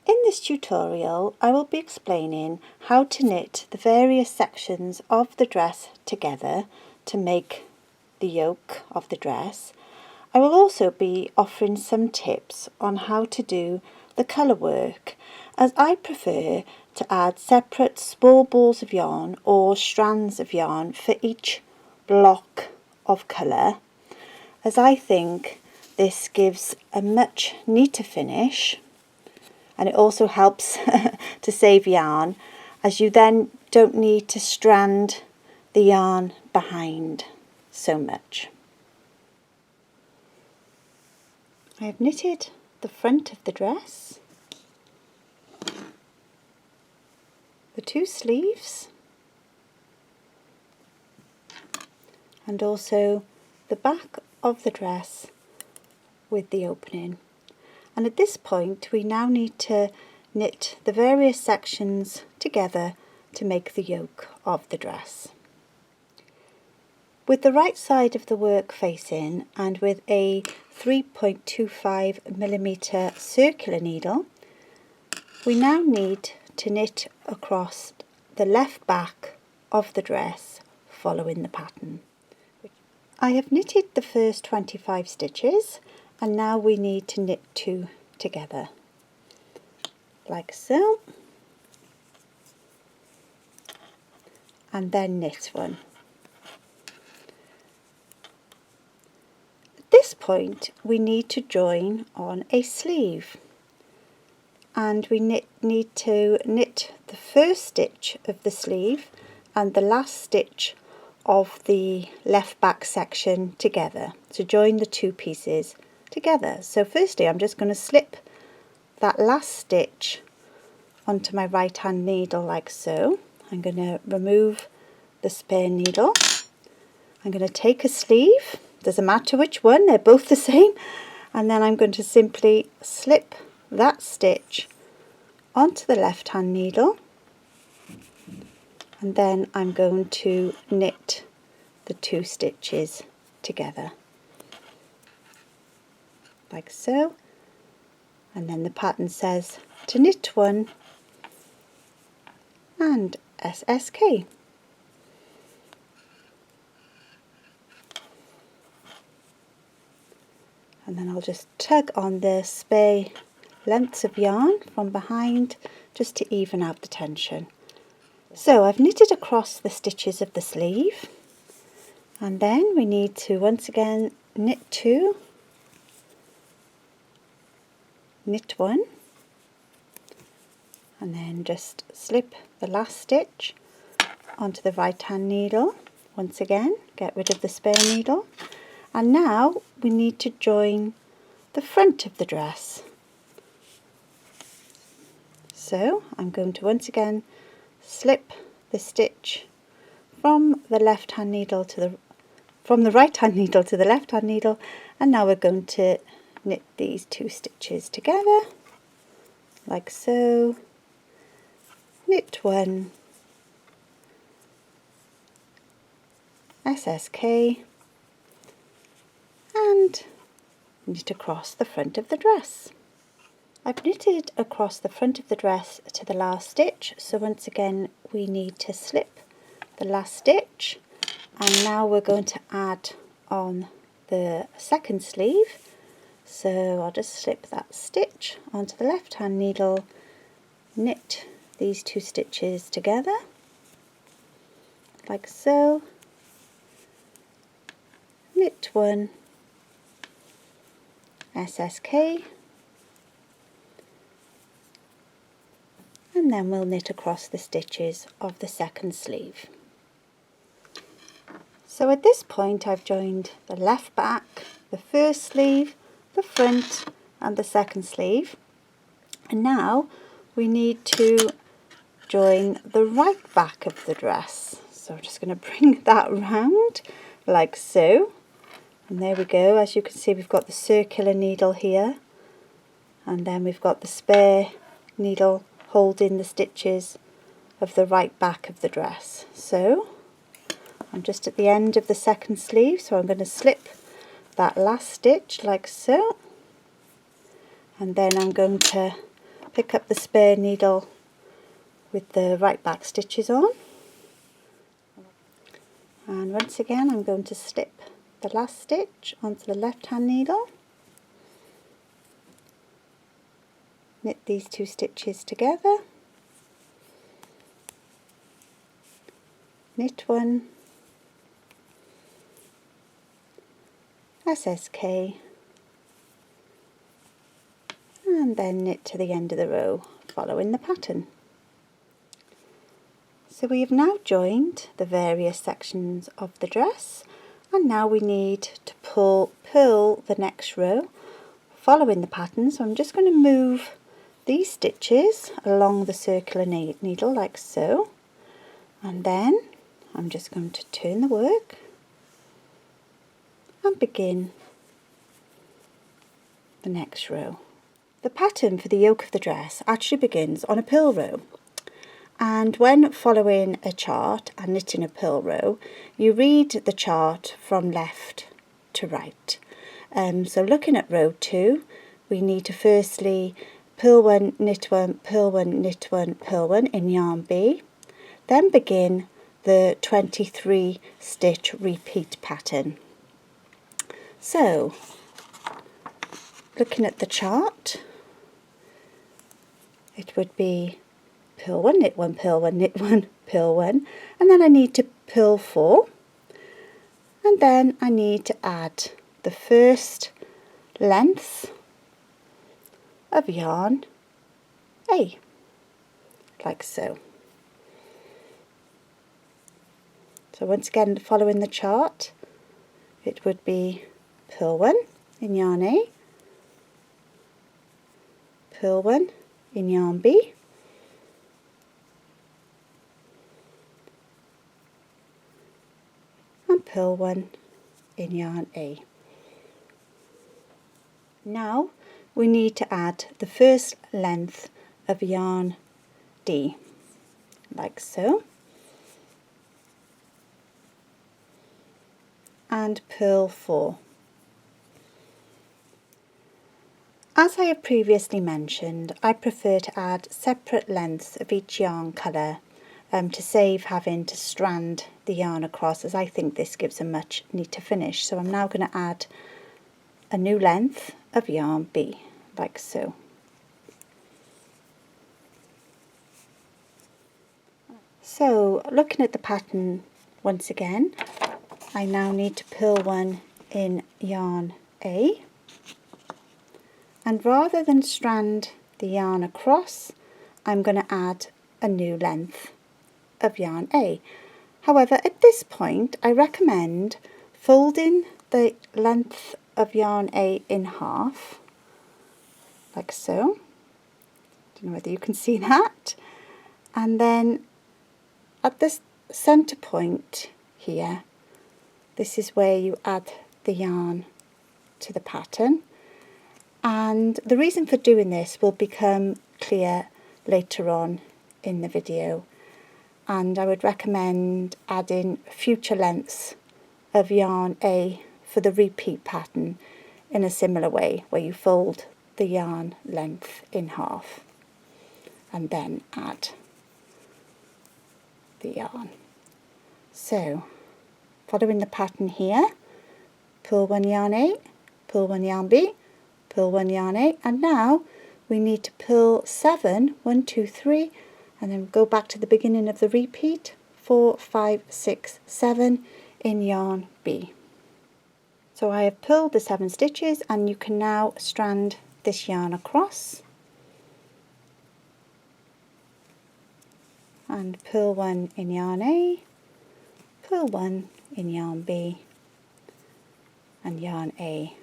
In this tutorial I will be explaining how to knit the various sections of the dress together to make the yoke of the dress. I will also be offering some tips on how to do the colour work, as I prefer to add separate small balls of yarn or strands of yarn for each block of colour, as I think this gives a much neater finish. And it also helps to save yarn, as you then don't need to strand the yarn behind so much. I have knitted the front of the dress, the two sleeves, and also the back of the dress with the opening. And at this point we now need to knit the various sections together to make the yoke of the dress. With the right side of the work facing and with a 3.25mm circular needle, we now need to knit across the left back of the dress following the pattern. I have knitted the first 25 stitches, and now we need to knit 2 together, like so, and then knit 1. At this point we need to join on a sleeve, and we need to knit the first stitch of the sleeve and the last stitch of the left back section together to join the two pieces together. So firstly I'm just going to slip that last stitch onto my right hand needle like so. I'm going to remove the spare needle. I'm going to take a sleeve, doesn't matter which one, they're both the same, and then I'm going to simply slip that stitch onto the left hand needle, and then I'm going to knit the 2 stitches together like so, and then the pattern says to knit 1 and SSK. And then I'll just tug on the spare lengths of yarn from behind just to even out the tension. So I've knitted across the stitches of the sleeve, and then we need to once again knit 2, knit 1, and then just slip the last stitch onto the right hand needle. Once again, get rid of the spare needle, and now we need to join the front of the dress. So I'm going to once again slip the stitch from the left hand needle to the right hand needle to the left hand needle, and now we're going to knit these 2 stitches together like so, knit 1, SSK, and knit across the front of the dress. I've knitted across the front of the dress to the last stitch, so once again we need to slip the last stitch, and now we're going to add on the second sleeve. So I'll just slip that stitch onto the left hand needle, knit these 2 stitches together like so, knit 1, SSK, and then we'll knit across the stitches of the second sleeve. So at this point I've joined the left back, the first sleeve, the front and the second sleeve, and now we need to join the right back of the dress. So I'm just going to bring that round like so, and there we go. As you can see, we've got the circular needle here, and then we've got the spare needle holding the stitches of the right back of the dress. So I'm just at the end of the second sleeve, so I'm going to slip that last stitch like so, and then I'm going to pick up the spare needle with the right back stitches on, and once again I'm going to slip the last stitch onto the left hand needle, knit these 2 stitches together, knit 1, SSK, and then knit to the end of the row following the pattern. So we have now joined the various sections of the dress, and now we need to purl the next row following the pattern. So I'm just going to move these stitches along the circular needle like so, and then I'm just going to turn the work and begin the next row. The pattern for the yoke of the dress actually begins on a purl row, and when following a chart and knitting a purl row, you read the chart from left to right. So looking at row 2, we need to firstly purl 1, knit 1, purl 1, knit 1, purl 1 in yarn B, then begin the 23 stitch repeat pattern. So looking at the chart, it would be purl 1, knit 1, purl 1, knit 1, purl 1, and then I need to purl 4, and then I need to add the first length of yarn A, like so. So once again, following the chart, it would be purl 1 in yarn A, purl 1 in yarn B, and purl 1 in yarn A. Now we need to add the first length of yarn D, like so, and purl 4. As I have previously mentioned, I prefer to add separate lengths of each yarn colour to save having to strand the yarn across, as I think this gives a much neater finish. So I'm now going to add a new length of yarn B, like so. So looking at the pattern once again, I now need to purl 1 in yarn A, and rather than strand the yarn across, I'm going to add a new length of yarn A. However, at this point I recommend folding the length of yarn A in half, like so. Don't know whether you can see that. And then at this centre point here, this is where you add the yarn to the pattern. And the reason for doing this will become clear later on in the video, and I would recommend adding future lengths of yarn A for the repeat pattern in a similar way, where you fold the yarn length in half and then add the yarn. So following the pattern here, purl 1 yarn A, purl 1 yarn B, purl 1 yarn A, and now we need to purl 7, 1, 2, 3, and then go back to the beginning of the repeat, 4, 5, 6, 7 in yarn B. So I have purled the 7 stitches, and you can now strand this yarn across and purl 1 in yarn A, purl 1 in yarn B, and yarn A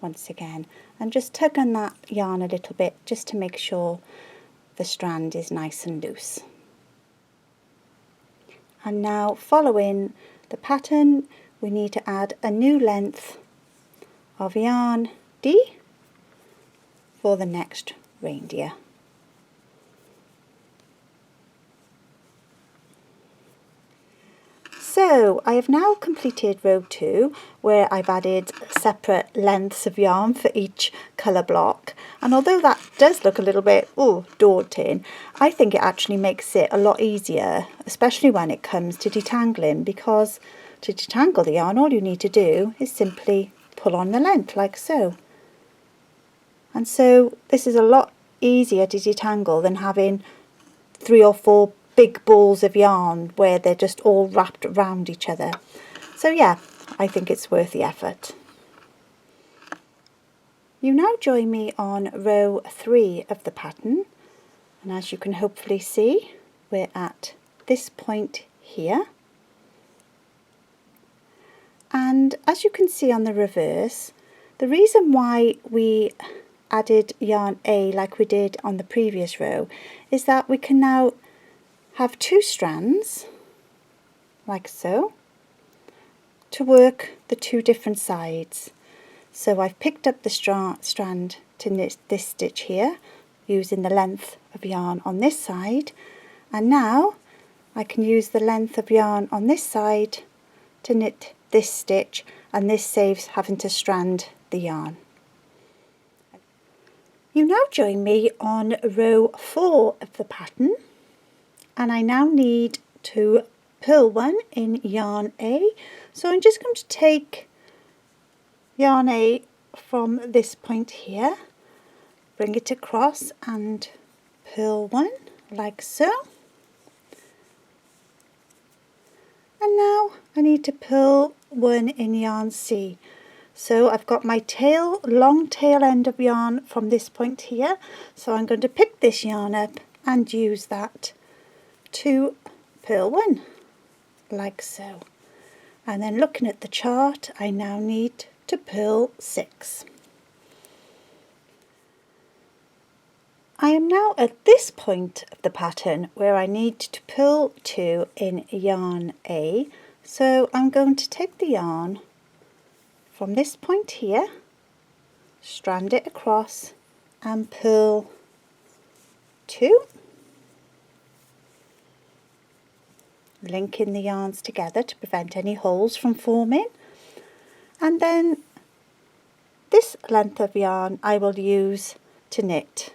once again, and just tug on that yarn a little bit just to make sure the strand is nice and loose. And now following the pattern, we need to add a new length of yarn D for the next reindeer. So I have now completed row 2, where I've added separate lengths of yarn for each colour block, and although that does look a little bit daunting, I think it actually makes it a lot easier, especially when it comes to detangling, because to detangle the yarn all you need to do is simply pull on the length like so. And so this is a lot easier to detangle than having 3 or 4 big balls of yarn where they're just all wrapped around each other. So yeah, I think it's worth the effort. You now join me on row 3 of the pattern, and as you can hopefully see, we're at this point here. And as you can see on the reverse, the reason why we added yarn A like we did on the previous row is that we can now have 2 strands, like so, to work the 2 different sides. So I've picked up the strand to knit this stitch here, using the length of yarn on this side, and now I can use the length of yarn on this side to knit this stitch, and this saves having to strand the yarn. You now join me on row 4 of the pattern, and I now need to purl one in yarn A. So I'm just going to take yarn A from this point here, bring it across and purl one like so. And now I need to purl one in yarn C. So I've got my long tail end of yarn from this point here, so I'm going to pick this yarn up and use that to purl one like so. And then looking at the chart, I now need to purl 6. I am now at this point of the pattern where I need to purl 2 in yarn A, so I'm going to take the yarn from this point here, strand it across and purl 2, linking the yarns together to prevent any holes from forming, and then this length of yarn I will use to knit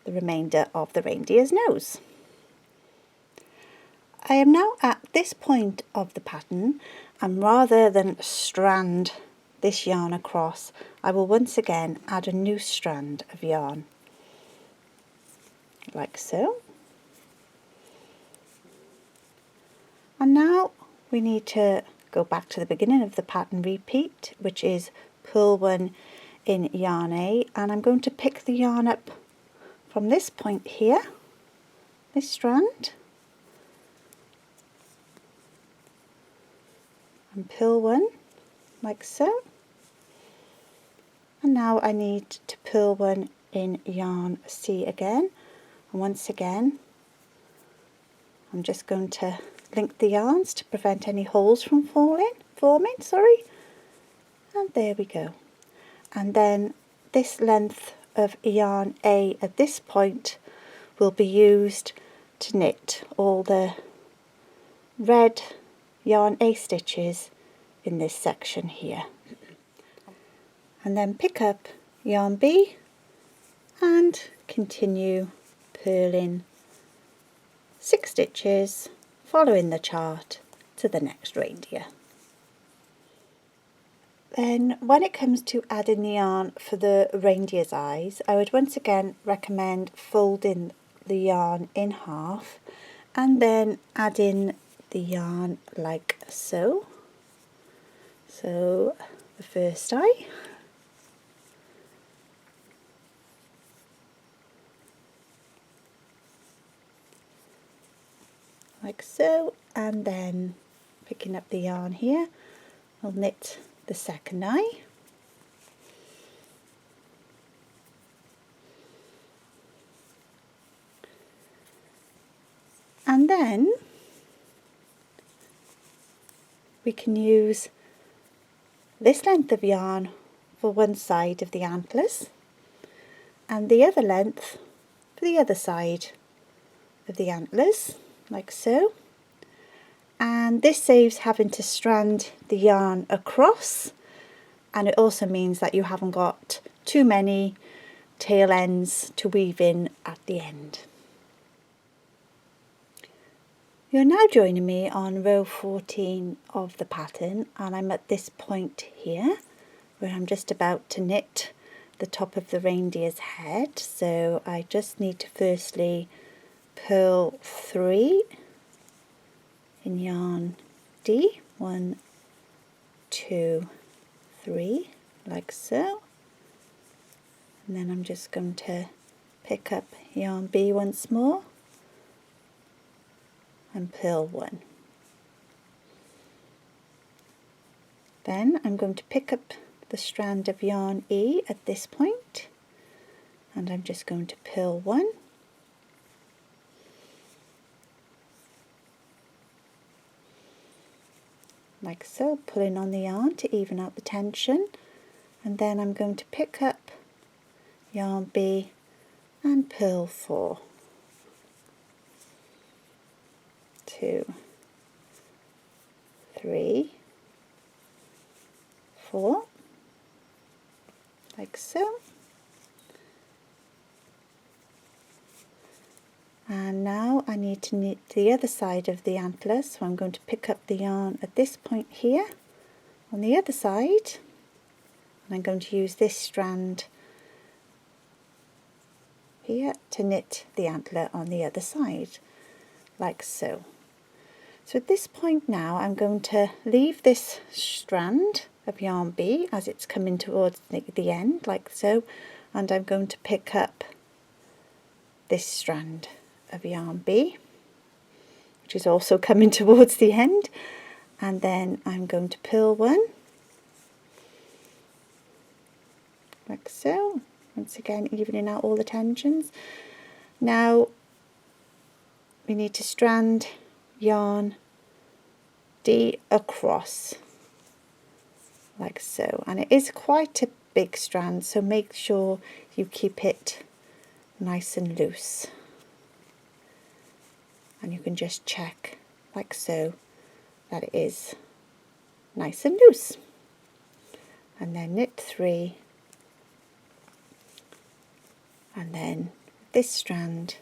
the remainder of the reindeer's nose. I am now at this point of the pattern, and rather than strand this yarn across, I will once again add a new strand of yarn like so. And now we need to go back to the beginning of the pattern repeat, which is purl one in yarn A, and I'm going to pick the yarn up from this point here, this strand, and purl one like so. And now I need to purl one in yarn C again, and once again I'm just going to link the yarns to prevent any holes from forming, and there we go. And then this length of yarn A at this point will be used to knit all the red yarn A stitches in this section here, and then pick up yarn B and continue purling 6 stitches following the chart to the next reindeer. Then when it comes to adding the yarn for the reindeer's eyes, I would once again recommend folding the yarn in half and then adding the yarn like so. So the first eye, like so, and then picking up the yarn here, I'll knit the second eye, and then we can use this length of yarn for one side of the antlers and the other length for the other side of the antlers, like so. and this saves having to strand the yarn across, and it also means that you haven't got too many tail ends to weave in at the end. You're now joining me on row 14 of the pattern, and I'm at this point here where I'm just about to knit the top of the reindeer's head. So I just need to firstly purl 3 in yarn D, 1, 2, 3, like so, and then I'm just going to pick up yarn B once more and purl 1. Then I'm going to pick up the strand of yarn E at this point, and I'm just going to purl 1, like so, pulling on the yarn to even out the tension, and then I'm going to pick up yarn B and purl 4, 2, 3, 4, like so. And now I need to knit the other side of the antler, so I'm going to pick up the yarn at this point here on the other side, and I'm going to use this strand here to knit the antler on the other side, like so. So at this point now I'm going to leave this strand of yarn B as it's coming towards the end, like so, and I'm going to pick up this strand of yarn B, which is also coming towards the end, and then I'm going to purl 1, like so, once again evening out all the tensions. Now we need to strand yarn D across, like so, and it is quite a big strand, so make sure you keep it nice and loose, and you can just check like so that it is nice and loose, and then knit 3, and then this strand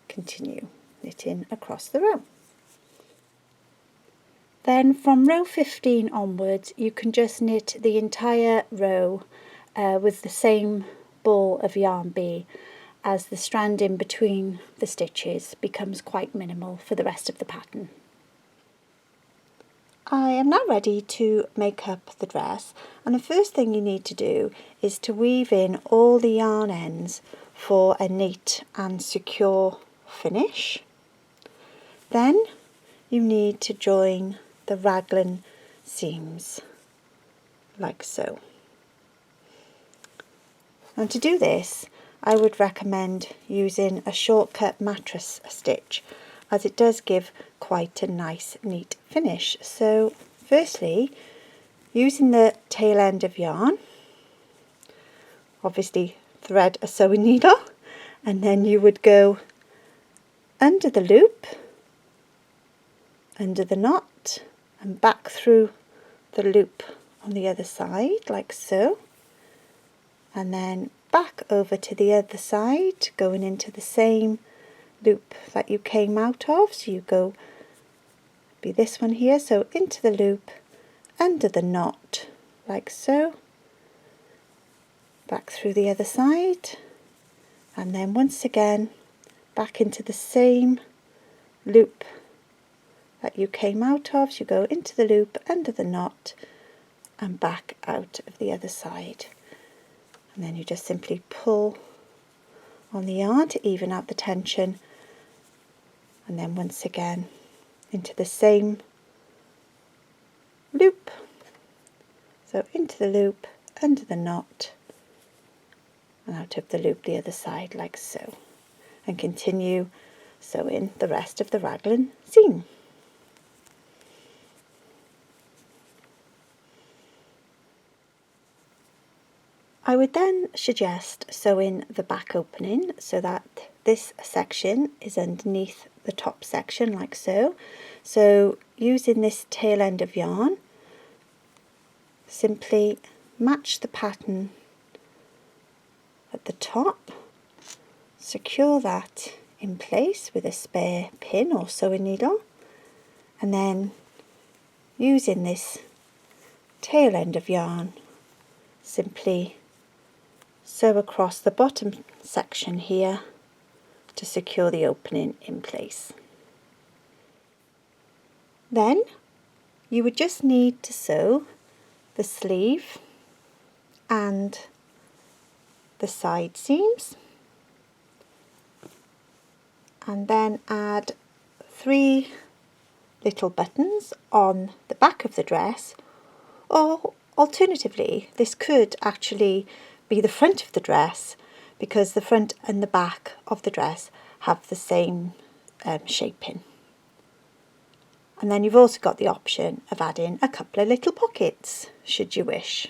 continue knitting across the row. Then from row 15 onwards you can just knit the entire row with the same ball of yarn B, as the strand in between the stitches becomes quite minimal for the rest of the pattern. I am now ready to make up the dress, and the first thing you need to do is to weave in all the yarn ends for a neat and secure finish. Then you need to join the raglan seams like so. And to do this I would recommend using a shortcut mattress stitch, as it does give quite a nice neat finish. So firstly, using the tail end of yarn, obviously thread a sewing needle, and then you would go under the loop, under the knot, and back through the loop on the other side like so, and then back over to the other side, going into the same loop that you came out of. So you go, be this one here, so into the loop, under the knot like so, back through the other side, and then once again back into the same loop that you came out of. So you go into the loop, under the knot, and back out of the other side. And then you just simply pull on the yarn to even out the tension, and then once again into the same loop, so into the loop, under the knot, and out of the loop the other side like so, and continue sewing the rest of the raglan seam. I would then suggest sewing the back opening so that this section is underneath the top section like so. So using this tail end of yarn, simply match the pattern at the top, secure that in place with a spare pin or sewing needle, and then using this tail end of yarn, simply sew across the bottom section here to secure the opening in place. Then you would just need to sew the sleeve and the side seams, and then add 3 little buttons on the back of the dress, or alternatively this could actually be the front of the dress, because the front and the back of the dress have the same shaping. And then you've also got the option of adding a couple of little pockets should you wish.